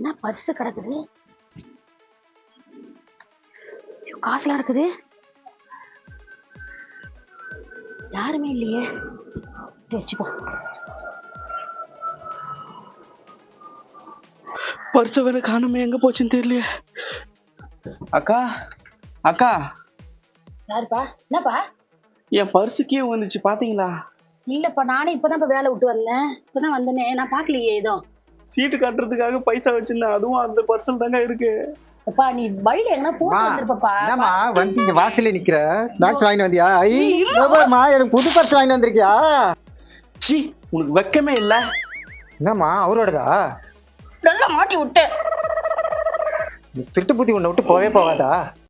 என்ன பர்ஸ் கிடக்குது, காசுலாம் இருக்குது, யாருமே இல்லையே. வச்சுப்போ. பர்ஸ் வேற காணுமே, எங்க போச்சுன்னு தெரியலையே. அக்கா அக்கா. யாருப்பா? என்னப்பா? என் பர்ஸு கீழே வந்துச்சு, பாத்தீங்களா? இல்லப்பா, நானே இப்பதான் வேலை விட்டு வந்தேன். இப்பதான் வந்தேனே, நான் பாக்கலையே. ஏதோ சீட்டு கட்டுறதுக்காக பைசா வச்சிருந்தேன், அதுவும் அந்த பர்சல் தாங்க இருக்கு. அப்பா, நீ வழியில எங்கன்னா போட்டு வந்திருப்பா. என்னம்மா வண்டிங்க வாசல்ல நிக்கிற? ஸ்நாக்ஸ் வாங்கிட்டு வந்தியா? ஐயம்மா, எனக்கு புது பர்ஸ் வாங்கிட்டு வந்திருக்கியா? சி, உனக்கு வெக்கமே இல்ல? என்னம்மா அவரோடதா? நல்லா மாட்டி விட்டேன். திருட்டு புத்தி உன்னை விட்டு போவே போகாதா?